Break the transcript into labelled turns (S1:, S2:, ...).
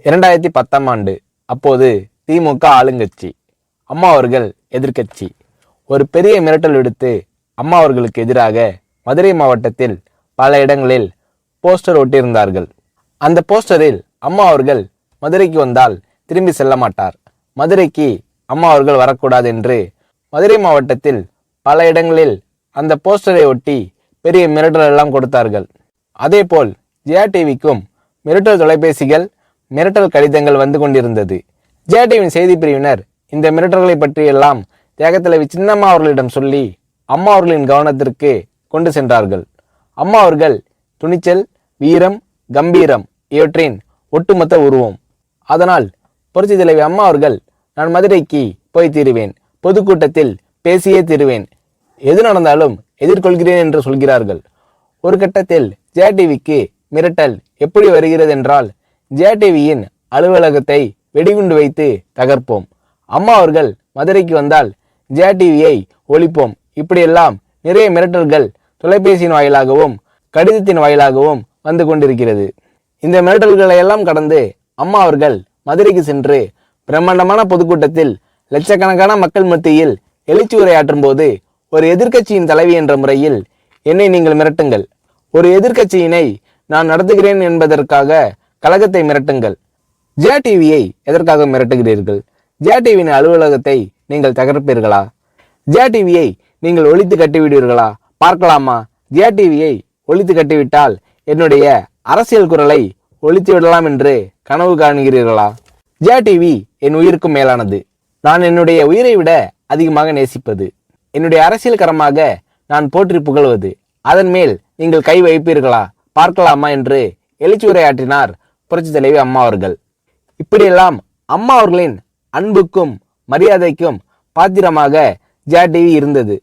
S1: 2010ஆம் ஆண்டு. அப்போது திமுக ஆளுங்கட்சி, அம்மா அவர்கள் எதிர்க்கட்சி. ஒரு பெரிய மிரட்டல் விடுத்து அம்மா அவர்களுக்கு எதிராக மதுரை மாவட்டத்தில் பல இடங்களில் போஸ்டர் ஒட்டியிருந்தார்கள். அந்த போஸ்டரில் அம்மா அவர்கள் மதுரைக்கு வந்தால் திரும்பி செல்ல மாட்டார், மதுரைக்கு அம்மா அவர்கள் வரக்கூடாது என்று மதுரை மாவட்டத்தில் பல இடங்களில் அந்த போஸ்டரை ஒட்டி பெரிய மிரட்டல் எல்லாம் கொடுத்தார்கள். அதேபோல் ஜெயா டிவிக்கும் மிரட்டல் தொலைபேசிகள், மிரட்டல் கடிதங்கள் வந்து கொண்டிருந்தது. ஜெயா டிவியின் செய்தி பிரிவினர் இந்த மிரட்டல்களை பற்றியெல்லாம் தியாகத்தலைவி சின்னம்மா அவர்களிடம் சொல்லி அம்மா அவர்களின் கவனத்திற்கு கொண்டு சென்றார்கள். அம்மா அவர்கள் துணிச்சல், வீரம், கம்பீரம் இவற்றின் ஒட்டுமொத்த உருவம். அதனால் புரட்சி தலைவி அம்மா அவர்கள், நான் மதுரைக்கு போய் தீருவேன், பொதுக்கூட்டத்தில் பேசியே தீருவேன், எது நடந்தாலும் எதிர்கொள்கிறேன் என்று சொல்கிறார்கள். ஒரு கட்டத்தில் ஜெயா டிவிக்கு மிரட்டல் எப்படி வருகிறது என்றால், ஜெயா டிவியின் அலுவலகத்தை வெடிகுண்டு வைத்து தகர்ப்போம், அம்மா அவர்கள் மதுரைக்கு வந்தால் ஜெயா டிவியை ஒழிப்போம், இப்படியெல்லாம் நிறைய மிரட்டல்கள் தொலைபேசியின் வாயிலாகவும் கடிதத்தின் வாயிலாகவும் வந்து கொண்டிருக்கிறது. இந்த மிரட்டல்களை எல்லாம் கடந்து அம்மா அவர்கள் மதுரைக்கு சென்று பிரம்மாண்டமான பொதுக்கூட்டத்தில் லட்சக்கணக்கான மக்கள் மத்தியில் எழுச்சி உரையாற்றும் போது, ஒரு எதிர்க்கட்சியின் தலைவி என்ற முறையில் என்னை நீங்கள் மிரட்டுங்கள், ஒரு எதிர்க்கட்சியினை நான் நடத்துகிறேன் என்பதற்காக கழகத்தை மிரட்டுங்கள், ஜெயா டிவியை எதற்காக மிரட்டுகிறீர்கள், ஜெயா டிவியின் அலுவலகத்தை நீங்கள் தகர்ப்பீர்களா, ஜெயா டிவியை நீங்கள் ஒழித்து கட்டிவிடுவீர்களா, பார்க்கலாமா, ஜெயா டிவியை ஒழித்து கட்டிவிட்டால் என்னுடைய அரசியல் குரலை ஒழித்து விடலாம் என்று கனவு காணுகிறீர்களா, ஜெயா டிவி என் உயிருக்கும் மேலானது, நான் என்னுடைய உயிரை விட அதிகமாக நேசிப்பது, என்னுடைய அரசியல் கரமாக நான் போற்றி புகழ்வது, அதன் மேல் நீங்கள் கை வைப்பீர்களா, பார்க்கலாமா என்று எழுச்சி உரையாற்றினார் புரட்சி தலைவி அம்மா அவர்கள். இப்படியெல்லாம் அம்மா அவர்களின் அன்புக்கும் மரியாதைக்கும் பாத்திரமாக ஜெயா டிவி இருந்தது.